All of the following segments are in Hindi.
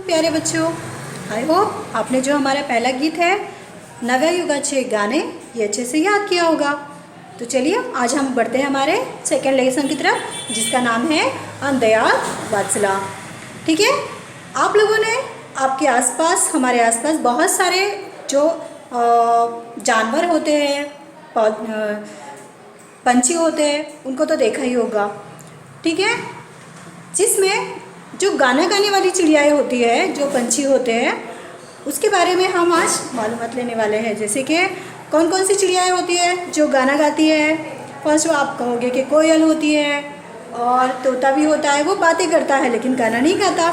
प्यारे बच्चों, आई होप आपने जो हमारा पहला गीत है नव्या युगाचे गाणे ये अच्छे से याद किया होगा। तो चलिए आज हम बढ़ते हैं हमारे सेकेंड लेसन की तरफ, जिसका नाम है अंधयाल वात्सला। ठीक है, आप लोगों ने आपके आसपास, हमारे आसपास बहुत सारे जो जानवर होते हैं, पंछी होते हैं, उनको तो देखा ही होगा। ठीक है, जिसमें जो गाना गाने वाली चिड़ियाएँ होती है, जो पंछी होते हैं, उसके बारे में हम आज मालूमात लेने वाले हैं। जैसे कि कौन कौन सी चिड़ियाएँ होती है जो गाना गाती है। फर्स्ट आप कहोगे कि कोयल होती है, और तोता भी होता है, वो बातें करता है लेकिन गाना नहीं गाता।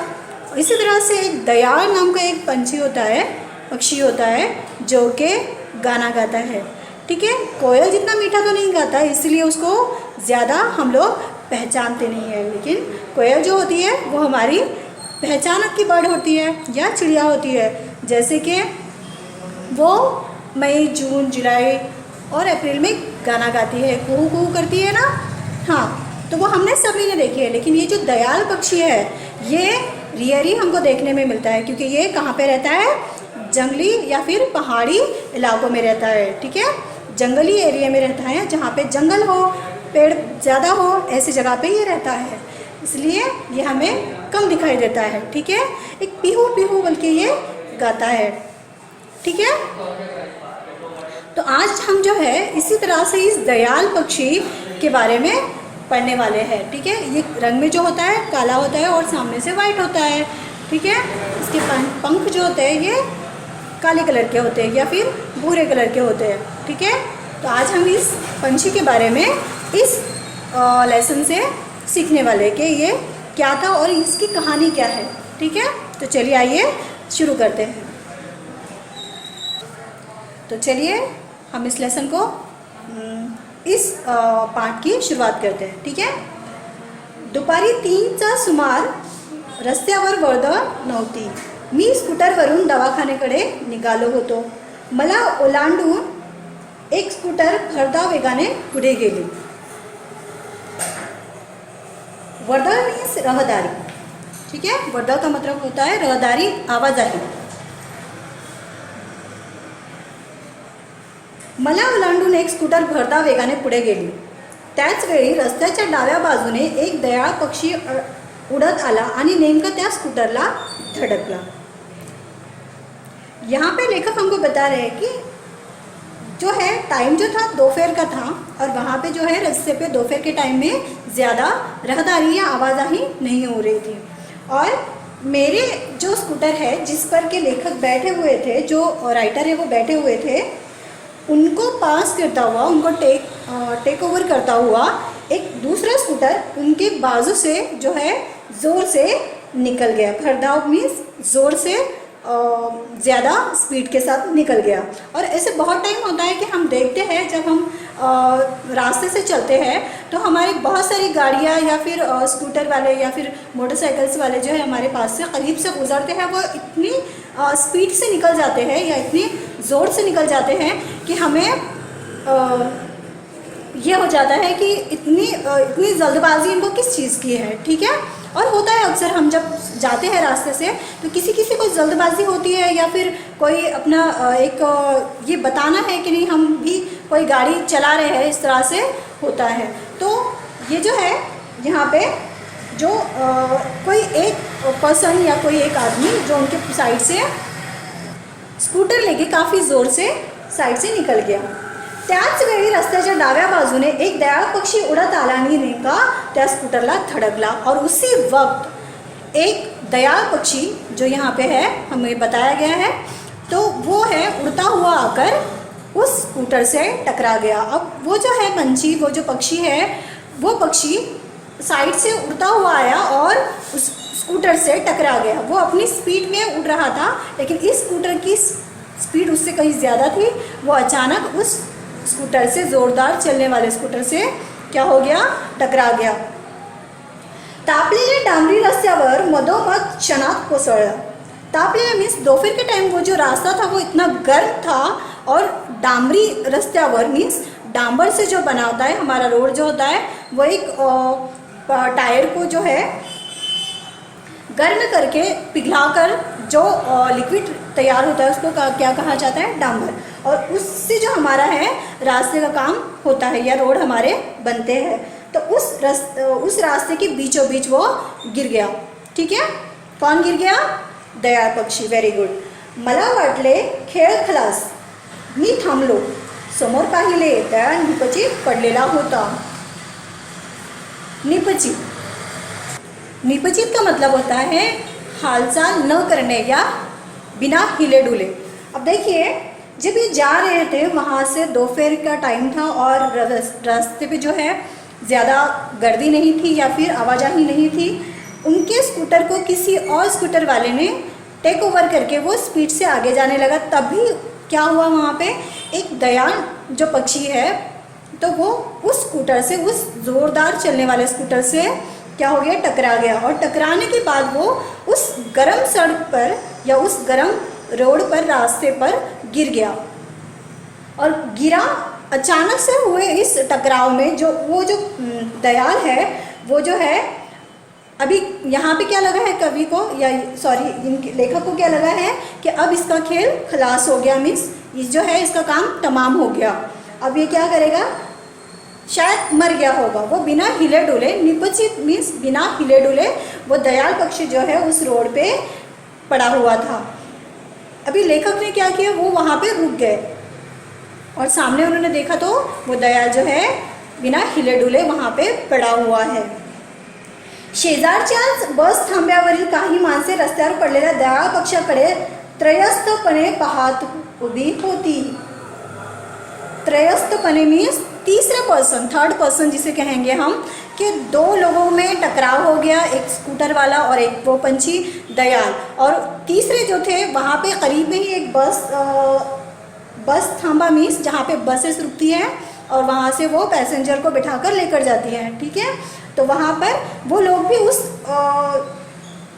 इसी तरह से एक दयाल नाम का एक पंछी होता है, पक्षी होता है, जो कि गाना गाता है। ठीक है, कोयल जितना मीठा तो नहीं गाता, इसलिए उसको ज़्यादा हम लोग पहचानते नहीं हैं, लेकिन कोयल जो होती है वो हमारी पहचान की बर्ड होती है या चिड़िया होती है। जैसे कि वो मई, जून, जुलाई और अप्रैल में गाना गाती है, कुहू कुहू करती है ना। हाँ, तो वो हमने सभी ने देखी है। लेकिन ये जो दयाल पक्षी है ये रियर ही हमको देखने में मिलता है, क्योंकि ये कहाँ पे रहता है, जंगली या फिर पहाड़ी इलाकों में रहता है। ठीक है, जंगली एरिया में रहता है, जहाँ पे जंगल हो, पेड़ ज़्यादा हो, ऐसी जगह पे ये रहता है, इसलिए ये हमें कम दिखाई देता है। ठीक है, एक पीहू पीहू बल्कि ये गाता है। ठीक है, तो आज हम जो है इसी तरह से इस दयाल पक्षी के बारे में पढ़ने वाले हैं। ठीक है, ये रंग में जो होता है काला होता है और सामने से वाइट होता है। ठीक है, इसके पंख जो होते हैं ये काले कलर के होते हैं या फिर भूरे कलर के होते हैं। ठीक है, तो आज हम इस पंछी के बारे में इस लेसन से सीखने वाले कि ये क्या था और इसकी कहानी क्या है। ठीक है, तो चलिए आइए शुरू करते हैं। तो चलिए हम इस लेसन को इस पाठ की शुरुआत करते हैं। ठीक है, दुपारी 3चा सुमार रस्त्यावर वर्दळ नव्हती. मी स्कूटरवरून दवाखान्याकडे निघालो होतो. मला ओलांडून एक स्कूटर भरधाव वेगाने पुढे गेली. वर्दळ मीन्स रहदारी. ठीक है, वर्दळ का मतलब होता है रहदारी, आवाजाही. मला ओलांडून एक स्कूटर भरधाव वेगाने पुढे गेली. त्याच वेळी रस्त्याच्या डाव्या बाजूने एक दयाळ पक्षी उड़त आला आणि नेमका त्या स्कूटरला धडकला. यहाँ पे लेखक हमको बता रहे हैं कि जो है टाइम जो था दोपहर का था, और वहाँ पे जो है रास्ते पे दोपहर के टाइम में ज़्यादा रहदारी या आवाजाही नहीं हो रही थी। और मेरे जो स्कूटर है जिस पर के लेखक बैठे हुए थे, जो राइटर है वो बैठे हुए थे, उनको पास करता हुआ, उनको टेक ओवर करता हुआ एक दूसरा स्कूटर उनके बाजू से जो है ज़ोर से निकल गया। भरधाव मीन्स ज़ोर से ज़्यादा स्पीड के साथ निकल गया। और ऐसे बहुत टाइम होता है कि हम देखते हैं जब हम रास्ते से चलते हैं तो हमारी बहुत सारी गाड़ियाँ या फिर स्कूटर वाले या फिर मोटरसाइकिल्स वाले जो है हमारे पास से करीब से गुजरते हैं, वो इतनी स्पीड से निकल जाते हैं या इतनी ज़ोर से निकल जाते हैं कि हमें ये हो जाता है कि इतनी जल्दबाजी इनको किस चीज़ की है। ठीक है, और होता है अक्सर हम जब जाते हैं रास्ते से तो किसी को जल्दबाजी होती है या फिर कोई अपना एक ये बताना है कि नहीं हम भी कोई गाड़ी चला रहे हैं, इस तरह से होता है। तो ये जो है यहाँ पे जो कोई एक पर्सन या कोई एक आदमी जो उनके साइड से स्कूटर लेके काफ़ी ज़ोर से साइड से निकल गया. त्याच वेळी रस्त्याच्या डाव्या बाजूने एक दयाळ पक्षी उड़त आला आणि नेमका त्या स्कूटरला धडकला. और उसी वक्त एक दयाळ पक्षी जो यहाँ पे है हमें बताया गया है, तो वो है उड़ता हुआ आकर उस स्कूटर से टकरा गया. अब वो जो है पंछी, वो जो पक्षी है, वो पक्षी साइड से उड़ता हुआ आया और उस स्कूटर से टकरा गया. वो अपनी स्पीड में उड़ रहा था, लेकिन इस स्कूटर की स्पीड उससे कहीं ज़्यादा थी. वो अचानक उस स्कूटर से, ज़ोरदार चलने वाले स्कूटर से क्या हो गया, टकरा गया. तापलेल्या डांबरी रस्त्यावर मधोमध क्षणात कोसळला. तापलेला मीन्स दोपहर के टाइम वो जो रास्ता था वो इतना गर्म था, और डांबरी रस्त्यावर मीन्स डांबर से जो बना होता है हमारा रोड जो होता है, वो एक टायर को जो है गर्म करके पिघलाकर जो लिक्विड तैयार होता है उसको क्या कहा जाता है, डांबर। और उससे जो हमारा है रास्ते का काम होता है या रोड हमारे बनते हैं। तो उस रास्ते के बीचों बीच वो गिर गया। ठीक है, कौन गिर गया? दयाळ पक्षी। Very good. मला वाटले खेळ खलास, मी थांबलो, समोर पाहिले दयाळ निपचित पडलेला होता। निपचित, निपचित का मतलब होता है हालचाल न करने या बिना हिले डुले। अब देखिए, जब ये जा रहे थे वहाँ से दोपहर का टाइम था और रास्ते पे जो है ज़्यादा गर्दी नहीं थी या फिर आवाजाही नहीं थी। उनके स्कूटर को किसी और स्कूटर वाले ने टेक ओवर करके वो स्पीड से आगे जाने लगा। तभी क्या हुआ, वहाँ पे एक दयाळ जो पक्षी है तो वो उस स्कूटर से, उस ज़ोरदार चलने वाले स्कूटर से क्या हो गया, टकरा गया। और टकराने के बाद वो उस गर्म सड़क पर या उस गर्म रोड पर, रास्ते पर गिर गया। और गिरा अचानक से हुए इस टकराव में जो दयाळ है वो जो है, अभी यहाँ पे क्या लगा है कवि को या सॉरी लेखक को क्या लगा है कि अब इसका खेल खलास हो गया, मीन्स जो है इसका काम तमाम हो गया। अब ये क्या करेगा, शायद मर गया होगा। वो बिना हिले डुले, निपचित मीन्स बिना हिले डुले, वो दयाळ पक्षी जो है उस रोड पे पड़ा हुआ था। अभी लेखक ने क्या किया, वो वहाँ पे रुक गए और सामने उन्होंने देखा तो वो दयाळ जो है बिना हिले डुले वहाँ पे पड़ा हुआ है। शेजारच्याच बस थांब्यावरील काही माणसे रस्त्यावर पडलेल्या दयाळ पक्षाकडे त्रयस्थपणे पाहत उभी होती। त्रयस्थपणे मीन्स तीसरा पर्सन, थर्ड पर्सन जिसे कहेंगे हम, कि दो लोगों में टकराव हो गया, एक स्कूटर वाला और एक वो पंछी दयाळ। और तीसरे जो थे वहाँ पे करीब में ही एक बस थांबा मीन्स जहाँ पे बसेस रुकती हैं और वहाँ से वो पैसेंजर को बिठाकर लेकर जाती हैं। ठीक है, तो वहाँ पर वो लोग भी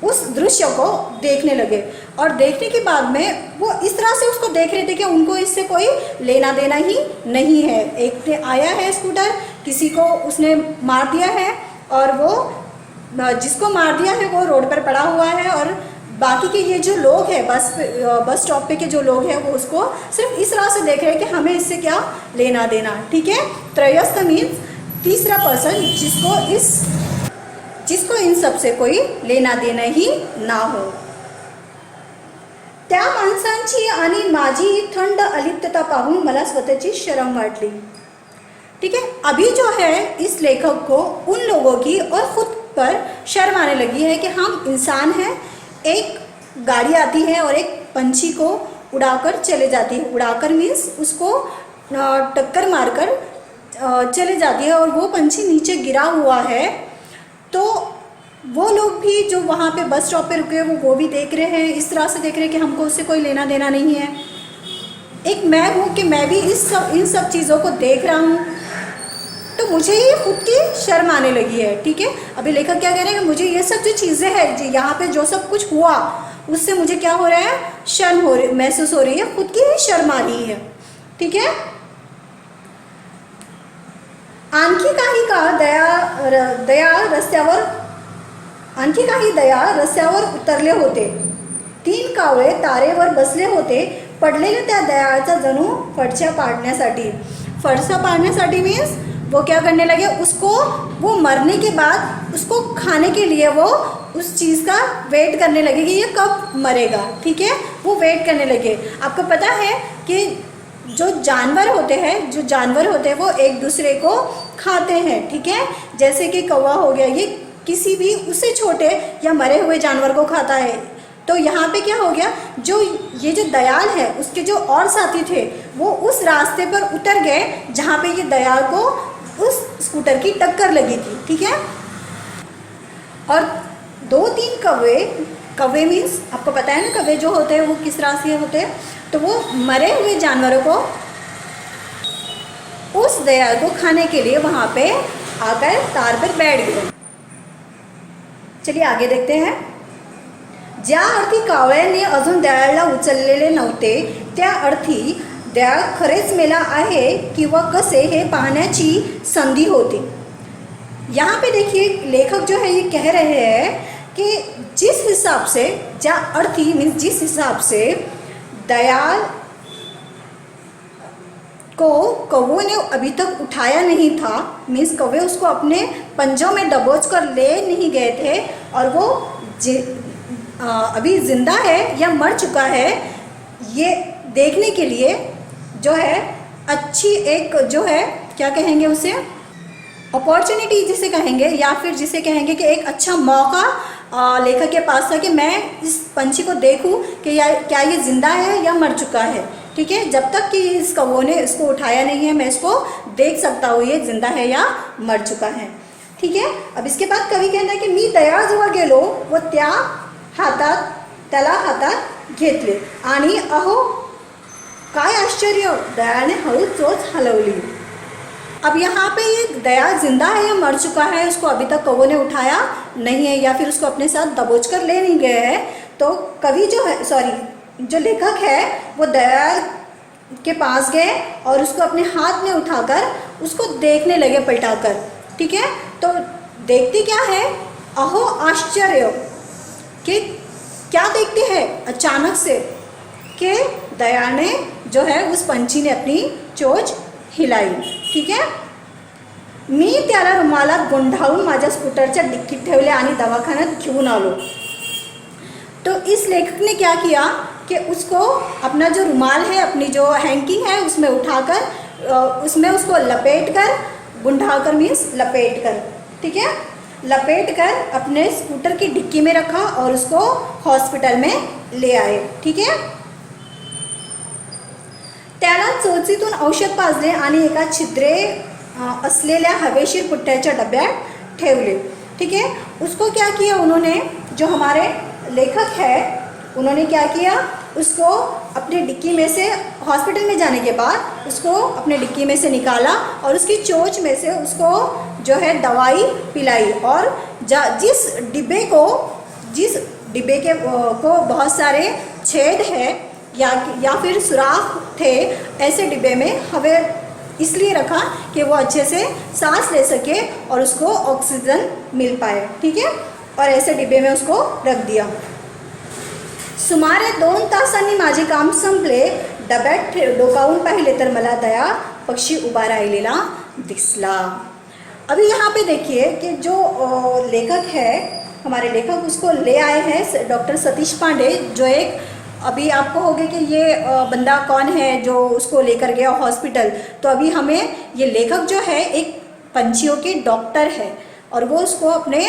उस दृश्य को देखने लगे। और देखने के बाद में वो इस तरह से उसको देख रहे थे कि उनको इससे कोई लेना देना ही नहीं है। एक ने आया है स्कूटर, किसी को उसने मार दिया है और वो जिसको मार दिया है वो रोड पर पड़ा हुआ है। और बाकी के ये जो लोग हैं बस स्टॉप पे के जो लोग हैं वो उसको सिर्फ इस तरह से देख रहे हैं कि हमें इससे क्या लेना देना। ठीक है, त्रयस्थ मीन्स तीसरा पर्सन जिसको इन सब से कोई लेना देना ही ना हो। त्या माणसांची आणि माझी थंड अलिप्तता पाहून मला स्वतःची शरम वाटली। ठीक है, अभी जो है इस लेखक को उन लोगों की और खुद पर शर्म आने लगी है कि हम इंसान हैं। एक गाड़ी आती है और एक पंछी को उड़ाकर चले जाती है। उड़ाकर मीन्स उसको टक्कर मारकर चले जाती है और वो पंछी नीचे गिरा हुआ है। तो वो लोग भी जो वहाँ पे बस स्टॉप पे रुके वो भी देख रहे हैं, इस तरह से देख रहे हैं कि हमको उससे कोई लेना देना नहीं है। एक मैं हूँ कि मैं भी इन सब चीज़ों को देख रहा हूँ, तो मुझे ये खुद की शर्म आने लगी है। ठीक है, अभी लेखक क्या कह रहे हैं कि मुझे ये सब जो चीज़ें हैं यहाँ पे जो सब कुछ हुआ उससे मुझे क्या हो रहा है, शर्म महसूस हो रही है, खुद की ही शर्म आ रही है। ठीक है, आणखी काही दयाळ रस्त्यावर उतरले होते। 3 कावळे तारेवर बसले होते, पडलेल्या त्या दयाळाचा जणू फडशा पाडण्यासाठी मीन्स वो क्या करने लगे, उसको वो मरने के बाद उसको खाने के लिए वो उस चीज़ का वेट करने लगे कि ये कब मरेगा। ठीक है, वो वेट करने लगे। आपको पता है कि जो जानवर होते हैं वो एक दूसरे को खाते हैं। ठीक है, जैसे कि कौवा हो गया, ये किसी भी उससे छोटे या मरे हुए जानवर को खाता है। तो यहाँ पे क्या हो गया, ये जो दयाल है उसके जो और साथी थे वो उस रास्ते पर उतर गए जहाँ पे ये दयाल को उस स्कूटर की टक्कर लगी थी। ठीक है, और 2-3 कौवे मीन्स आपको पता है ना कौवे जो होते हैं वो किस तरह से होते हैं, तो वो मरे हुए जानवरों को उस दयाल को खाने के लिए वहाँ पे आकर तार पर बैठ गए। चलिए आगे देखते हैं। ज्या अर्थी कावळ्यांनी अजून दयाळला उचललेले नव्हते त्या अर्थी दयाळ खरेच मेला आहे किंवा कसे हे पाहण्याची संधी होती। यहाँ पे देखिए लेखक जो है ये कह रहे हैं कि जिस हिसाब से जा अर्थी मीन्स जिस हिसाब से दयाल को कौवे ने अभी तक उठाया नहीं था, मीन्स कौवे उसको अपने पंजों में दबोच कर ले नहीं गए थे और वो अभी जिंदा है या मर चुका है, ये देखने के लिए जो है अच्छी एक जो है क्या कहेंगे उसे, अपॉर्चुनिटी जिसे कहेंगे, या फिर जिसे कहेंगे कि एक अच्छा मौका लेखक के पास था कि मैं इस पंछी को देखूं कि क्या ये ज़िंदा है या मर चुका है। ठीक है, जब तक कि इस कौवे ने इसको उठाया नहीं है मैं इसको देख सकता हूँ ये ज़िंदा है या मर चुका है। ठीक है, अब इसके बाद कवि कहता है कि मी दयाळजवळ गेलो व त्याला हातात घेतले आणि अहो काय आश्चर्य, दयाने हळू चोच हलवली। अब यहाँ पे ये दयाल जिंदा है या मर चुका है, उसको अभी तक कौवे ने उठाया नहीं है या फिर उसको अपने साथ दबोच कर ले नहीं गए हैं। तो कवि जो है जो लेखक है वो दयाल के पास गए और उसको अपने हाथ में उठाकर उसको देखने लगे पलटाकर। ठीक है, तो देखते क्या है, अहो आश्चर्य, कि क्या देखते हैं अचानक से कि दयाल ने जो है उस पंछी ने अपनी चोच हिलाई। ठीक है, मी त्याला रुमालात गुंडाळून माझ्या स्कूटरच्या डिक्कीत ठेवले आणि दवाखान्यात घेऊन आलो। तो इस लेखक ने क्या किया कि उसको अपना जो रुमाल है, अपनी जो हैंकी है, उसमें उठाकर उसमें उसको लपेट कर, गुंडाकर मीन्स लपेट कर, ठीक है, लपेट कर अपने स्कूटर की डिक्की में रखा और उसको हॉस्पिटल में ले आए। ठीक है, त्याला चोचीतून औषध पाजले आणि एका छिद्रे असलेल्या हवेशीर पुट्ट्याच्या डब्यात ठेवले। ठीक है, उसको क्या किया उन्होंने, जो हमारे लेखक है उन्होंने क्या किया, उसको अपनी डिक्की में से हॉस्पिटल में जाने के बाद उसको अपने डिक्की में से निकाला और उसकी चोंच में से उसको जो है दवाई पिलाई और जिस डिब्बे के को बहुत सारे छेद है या फिर सुराख थे, ऐसे डिब्बे में हमें इसलिए रखा कि वो अच्छे से सांस ले सके और उसको ऑक्सीजन मिल पाए। ठीक है, और ऐसे डिब्बे में उसको रख दिया। सुमारे 2 तासांनी माझे काम संपले। डब्यात डोकावून पाहिले तर मला दया पक्षी उभा राहिलेला दिसला। अभी यहाँ पे देखिए कि जो लेखक है, हमारे लेखक उसको ले आए हैं डॉक्टर सतीश पांडे, जो एक अभी आपको होगा कि ये बंदा कौन है जो उसको लेकर गया हॉस्पिटल। तो अभी हमें ये लेखक जो है एक पंछियों के डॉक्टर है और वो उसको अपने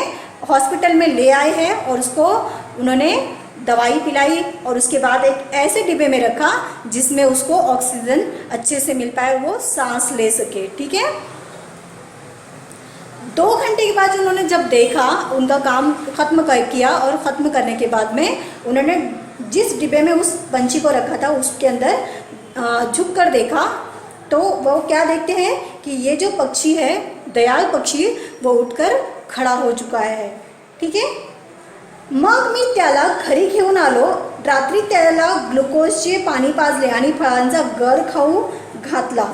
हॉस्पिटल में ले आए हैं और उसको उन्होंने दवाई पिलाई और उसके बाद एक ऐसे डिब्बे में रखा जिसमें उसको ऑक्सीजन अच्छे से मिल पाए, वो सांस ले सके। ठीक है, 2 घंटे के बाद उन्होंने जब देखा, उनका काम ख़त्म किया और ख़त्म करने के बाद में उन्होंने जिस डिब्बे में उस पंछी को रखा था उसके अंदर झुक कर देखा, तो वो क्या देखते हैं कि ये जो पक्षी है, दयाल पक्षी, वो उठकर खड़ा हो चुका है। ठीक है, मग मी त्याला घरी घेऊन आलो। रात्री त्याला ग्लुकोजचे पाणी पाजले आणि फळांचा गर खाऊ घातला।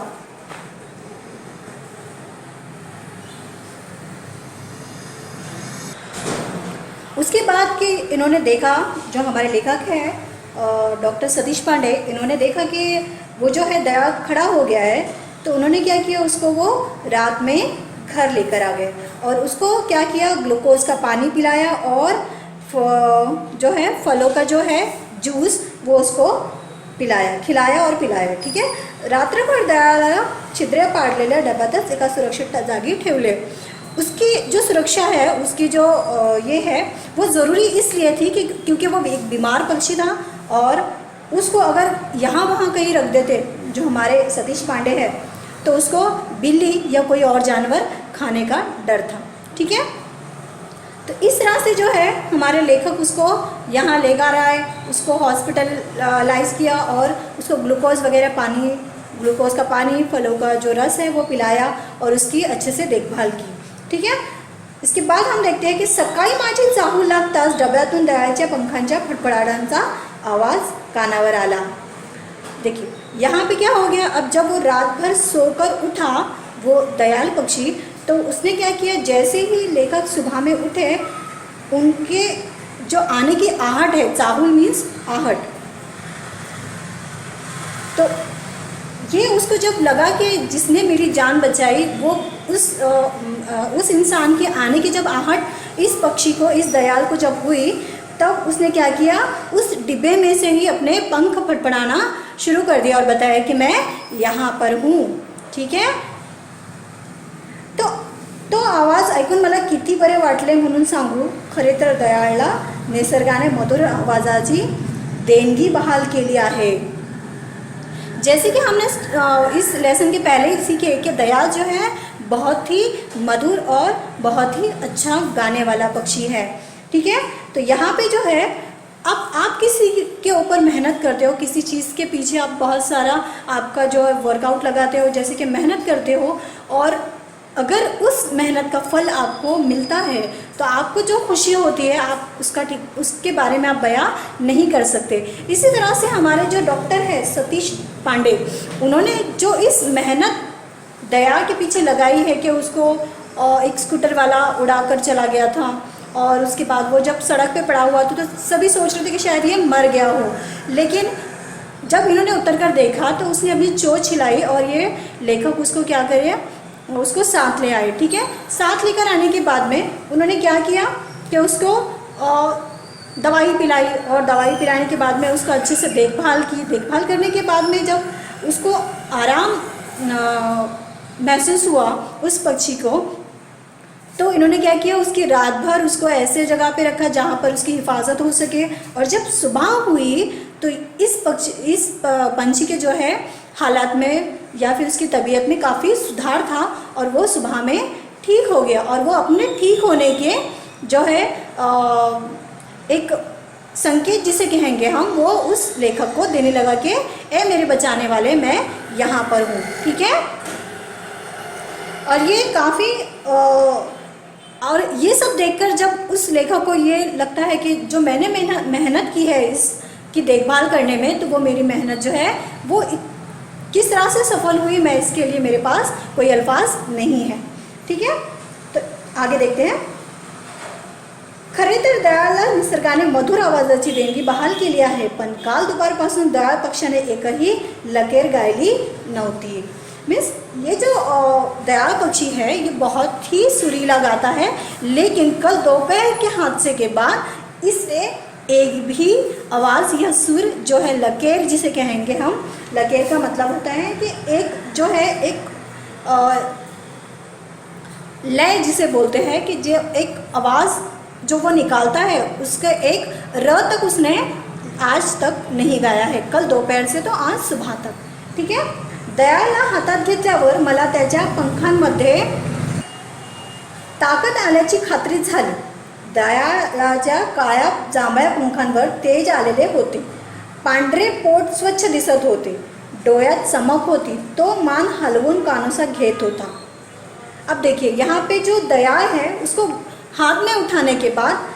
उसके बाद कि इन्होंने देखा, जो हमारे लेखक हैं डॉक्टर सतीश पांडे, इन्होंने देखा कि वो जो है दया खड़ा हो गया है, तो उन्होंने क्या किया, उसको वो रात में घर लेकर आ गए और उसको क्या किया, ग्लूकोज का पानी पिलाया और जो है फलों का जो है जूस वो उसको खिलाया और पिलाया। ठीक है, रात्रभर दयाला छिद्रे पाडलेल्या डब्यातच एका सुरक्षित जागी ठेवले। उसकी जो सुरक्षा है, उसकी जो ये है, वो ज़रूरी इसलिए थी कि क्योंकि वो एक बीमार पक्षी था और उसको अगर यहाँ वहाँ कहीं रख देते, जो हमारे सतीश पांडे हैं, तो उसको बिल्ली या कोई और जानवर खाने का डर था। ठीक है, तो इस तरह से जो है हमारे लेखक उसको यहाँ लेकर आए, उसको हॉस्पिटलाइज किया और उसको ग्लूकोज का पानी, फलों का जो रस है वो पिलाया और उसकी अच्छे से देखभाल की। ठीक है, इसके बाद हम देखते हैं कि सकाळी माझी चाहू लागताच डब्यातून दयाच्या पंखांच्या फडफडाटांचा आवाज़ कानावर आला। देखिए यहाँ पे क्या हो गया, अब जब वो रात भर सोकर उठा वो दयाल पक्षी, तो उसने क्या किया, जैसे ही लेखक सुबह में उठे उनके जो आने की आहट है, चाहुल मीन्स आहट, तो ये उसको जब लगा कि जिसने मेरी जान बचाई, वो उस इंसान के आने की जब आहट इस पक्षी को, इस दयाल को जब हुई, तब उसने क्या किया, उस डिब्बे में से ही अपने पंख फड़फड़ाना शुरू कर दिया और बताया कि मैं यहाँ पर हूँ। ठीक है, तो आवाज ऐकून मला किती बरे वाटले म्हणून सांगू। खरे तर दयाळला निसर्गाने मधुर आवाजाची देणगी बहाल केली आहे। जैसे कि हमने इस लेसन के पहले ही सीखे कि दयाल जो है बहुत ही मधुर और बहुत ही अच्छा गाने वाला पक्षी है। ठीक है, तो यहाँ पे जो है, अब आप किसी के ऊपर मेहनत करते हो, किसी चीज़ के पीछे आप बहुत सारा आपका जो है वर्कआउट लगाते हो, जैसे कि मेहनत करते हो, और अगर उस मेहनत का फल आपको मिलता है तो आपको जो खुशी होती है आप उसके बारे में आप बयां नहीं कर सकते। इसी तरह से हमारे जो डॉक्टर है सतीश पांडे, उन्होंने जो इस मेहनत दया के पीछे लगाई है कि उसको एक स्कूटर वाला उड़ाकर चला गया था, और उसके बाद वो जब सड़क पे पड़ा हुआ था तो सभी सोच रहे थे कि शायद ये मर गया हो, लेकिन जब इन्होंने उतर कर देखा तो उसने अपनी चोंच हिलाई और ये लेखक उसको क्या करे, उसको साथ ले आए। ठीक है, साथ लेकर आने के बाद में उन्होंने क्या किया कि उसको दवाई पिलाई, और दवाई पिलाने के बाद में उसको अच्छे से देखभाल की। देखभाल करने के बाद में जब उसको आराम महसूस हुआ उस पक्षी को, तो इन्होंने क्या किया, उसकी रात भर उसको ऐसे जगह पे रखा जहाँ पर उसकी हिफाजत हो सके। और जब सुबह हुई तो इस पंछी के जो है हालात में या फिर उसकी तबीयत में काफ़ी सुधार था, और वो सुबह में ठीक हो गया। और वो अपने ठीक होने के जो है एक संकेत जिसे कहेंगे हम, वो उस लेखक को देने लगा कि ए मेरे बचाने वाले, मैं यहाँ पर हूँ। ठीक है, और ये काफ़ी और ये सब देखकर जब उस लेखक को ये लगता है कि जो मैंने मेहनत की है इसकी देखभाल करने में, तो वो मेरी मेहनत जो है वो किस तरह से सफल हुई, मैं इसके लिए मेरे पास कोई अल्फाज नहीं है। ठीक है, तो आगे देखते हैं। खरे तर दयाळला निसर्गाने मधुर आवाजाची देणगी बहाल केली आहे, पण काल दुपारपासून दयाळ पक्षाने एकही लकेर गायली नव्हती। मीन्स ये जो दयाळ पक्षी है ये बहुत ही सुरीला गाता है, लेकिन कल दोपहर के हादसे के बाद इससे एक भी आवाज़ या सुर जो है, लकेर जिसे कहेंगे हम, लकेर का मतलब होता है कि एक जो है एक लय जिसे बोलते हैं, कि जो एक आवाज़ जो वो निकालता है उसके एक र तक उसने आज तक नहीं गाया है, कल दोपहर से तो आज सुबह तक। ठीक है, दयाळला हातात घेतल्यावर मला त्याच्या पंखांमध्ये ताकद आल्याची खात्री झाली। दयाळाच्या काळ्या जांभळ्या पंखांवर तेज आलेले होते, पांढरे पोट स्वच्छ दिसत होते, डोळ्यात चमक होती, तो मान हलवून कानोसा घेत होता। अब देखिए यहाँ पे जो दयाळ है उसको हाथ में उठाने के बाद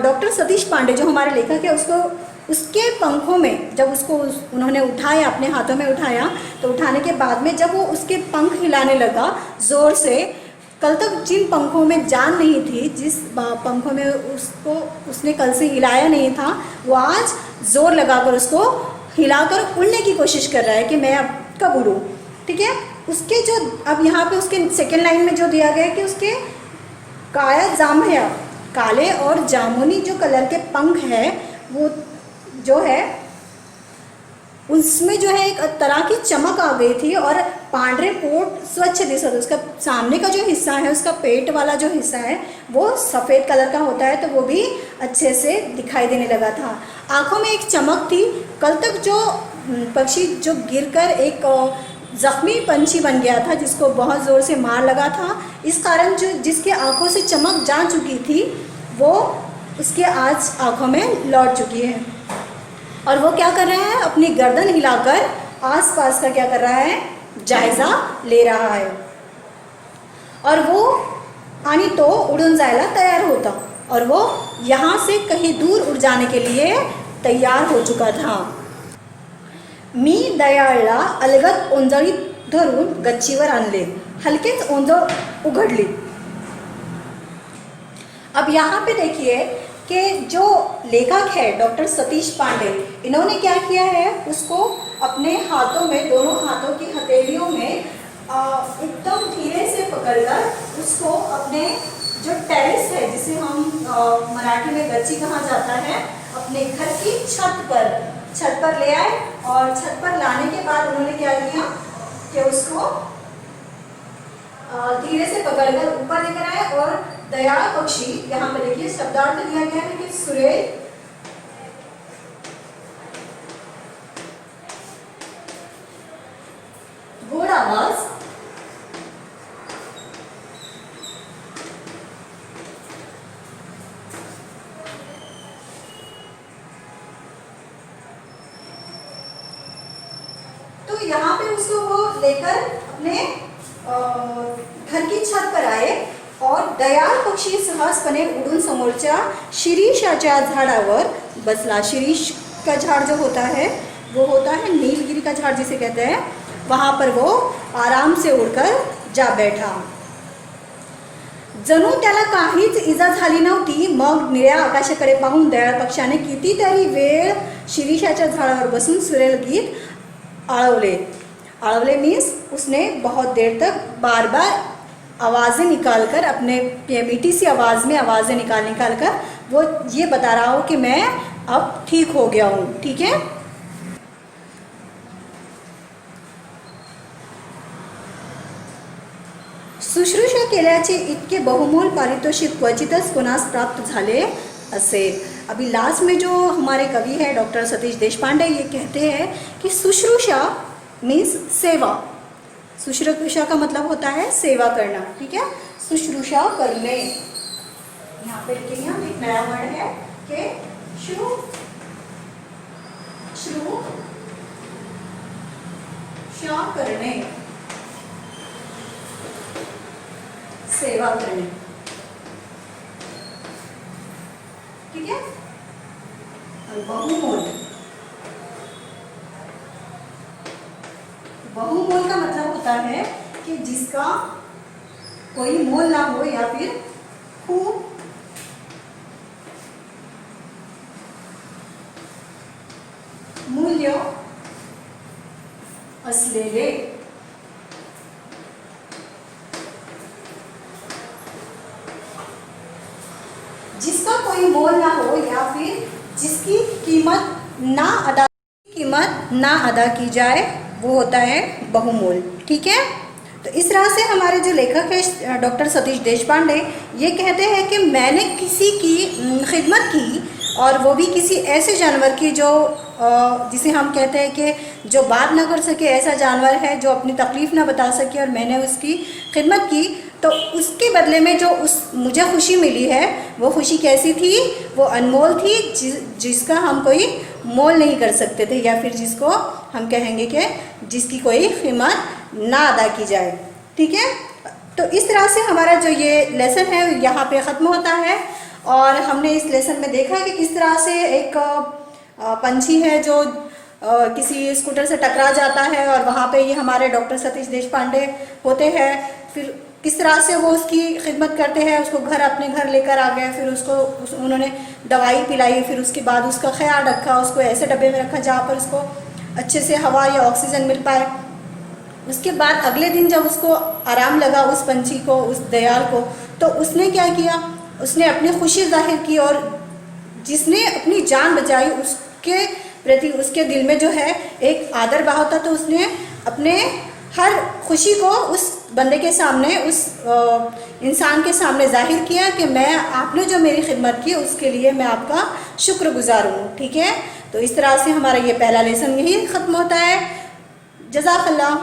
डॉक्टर सतीश पांडे जो हमारे लेखक है उसके पंखों में जब उसको उन्होंने उठाया, अपने हाथों में उठाया, तो उठाने के बाद में जब वो उसके पंख हिलाने लगा ज़ोर से, कल तक जिन पंखों में जान नहीं थी, जिस पंखों में उसने कल से हिलाया नहीं था, वो आज ज़ोर लगाकर उसको हिलाकर उड़ने की कोशिश कर रहा है कि मैं अब कब उड़ूँ। ठीक है, उसके जो अब यहाँ पे उसके सेकेंड लाइन में जो दिया गया है कि उसके काया जांभया, काले और जामुनी जो कलर के पंख है, वो जो है उसमें जो है एक तरह की चमक आ गई थी, और पांढरे पोट स्वच्छ दिशा, उसका सामने का जो हिस्सा है, उसका पेट वाला जो हिस्सा है वो सफ़ेद कलर का होता है, तो वो भी अच्छे से दिखाई देने लगा था। आँखों में एक चमक थी। कल तक जो पक्षी जो गिरकर एक ज़ख्मी पंछी बन गया था, जिसको बहुत ज़ोर से मार लगा था, इस कारण जो जिसके आँखों से चमक जा चुकी थी वो उसके आज आँखों में लौट चुकी है, और वो क्या कर रहा है, अपनी गर्दन हिलाकर आसपास का क्या कर रहा है, जायजा ले रहा है, और वो आनी तो उड़ून जायला तैयार होता, और वो यहाँ से कहीं दूर उड़ जाने के लिए तैयार हो चुका था। मी दयाळला अलगद ओंजळीत धरून गच्चीवर आणले, हलकेच ओंजळ उघडली। अब यहाँ पे देखिए कि जो लेखक है डॉक्टर सतीश पांडे, इन्होंने क्या किया है, उसको अपने हाथों में, दोनों हाथों की हथेलियों में एकदम धीरे से पकड़कर उसको अपने जो टेरेस है, जिसे हम मराठी में गच्ची कहा जाता है, अपने घर की छत पर ले आए। और छत पर लाने के बाद उन्होंने क्या किया कि उसको धीरे से पकड़कर ऊपर लेकर आए। और दयाल पक्षी, यहाँ पे देखिए शब्दार्थ दिया गया है कि सुरेल गोड आवाज तो यहाँ पे उसको वो लेकर अपने घर की छत पर आए और दयाल पक्षी सहजपणे उडून समोरच्या शिरीषाच्या झाडावर बसला। शिरीष का झाड़ जो होता है वो होता है नीलगिरी का झाड़ जिसे कहते हैं, वहाँ पर वो आराम से उड़कर जा बैठा। जणू त्याला काहीच इजा झाली नव्हती। मग निळ्या आकाशाकडे पाहून दयाळ पक्षाने कितीतरी वेळ शिरीषाच्या झाडावर बसून सुरेल गीत आळवले मीन्स उसने बहुत देर तक बार बार आवाज़ें निकालकर, अपने मीठी सी आवाज़ में आवाज़ें निकाल कर वो ये बता रहा हो कि मैं अब ठीक हो गया हूँ। ठीक है, शुश्रूषा केल्याचे इतके बहुमोल पारितोषिक क्वचितच कोणास प्राप्त झाले असेल। अभी लास्ट में जो हमारे कवि है डॉक्टर सतीश देशपांडे, ये कहते हैं कि शुश्रूषा मीन्स सेवा। शुश्रूषा का मतलब होता है सेवा करना। ठीक है, शुश्रूषा करने, यहाँ पे लिखेंगे हम एक नया वर्ड है कि शुश्रूषा करने, सेवा करने। ठीक है, बहुमोल, बहुमोल का मतलब होता है कि जिसका कोई मोल ना हो या फिर खूब मूल्य असलेले। जिसका कोई मोल ना हो या फिर जिसकी कीमत ना अदा की जाए, वो होता है बहुमोल। ठीक है, तो इस तरह से हमारे जो लेखक है डॉक्टर सतीश देशपांडे, ये कहते हैं कि मैंने किसी की खिदमत की, और वो भी किसी ऐसे जानवर की जो जिसे हम कहते हैं कि जो बात ना कर सके, ऐसा जानवर है जो अपनी तकलीफ़ ना बता सके, और मैंने उसकी खिदमत की, तो उसके बदले में जो मुझे खुशी मिली है, वो खुशी कैसी थी, वो अनमोल थी, जिसका हम कोई मोल नहीं कर सकते थे, या फिर जिसको हम कहेंगे कि जिसकी कोई कीमत ना अदा की जाए। ठीक है, तो इस तरह से हमारा जो ये लेसन है यहाँ पे ख़त्म होता है। और हमने इस लेसन में देखा कि किस तरह से एक पंछी है जो किसी स्कूटर से टकरा जाता है, और वहाँ पे ये हमारे डॉक्टर सतीश देशपांडे होते हैं। फिर किस तरह से वो उसकी खिदमत करते हैं, उसको अपने घर लेकर आ गए, फिर उन्होंने दवाई पिलाई, फिर उसके बाद उसका ख्याल रखा, उसको ऐसे डब्बे में रखा जहाँ पर उसको अच्छे से हवा या ऑक्सीजन मिल पाए। उसके बाद अगले दिन जब उसको आराम लगा, उस पंछी को, उस दयाल को, तो उसने क्या किया, उसने अपनी खुशी जाहिर की, और जिसने अपनी जान बचाई उसके प्रति उसके दिल में जो है एक आदर भाव था, तो उसने अपने हर खुशी को उस बंदे के सामने, उस इंसान के सामने जाहिर किया कि मैं, आपने जो मेरी खिदमत की उसके लिए मैं आपका शुक्रगुजार हूँ। ठीक है, तो इस तरह से हमारा ये पहला लेसन यही ख़त्म होता है। जज़ाकल्लाह।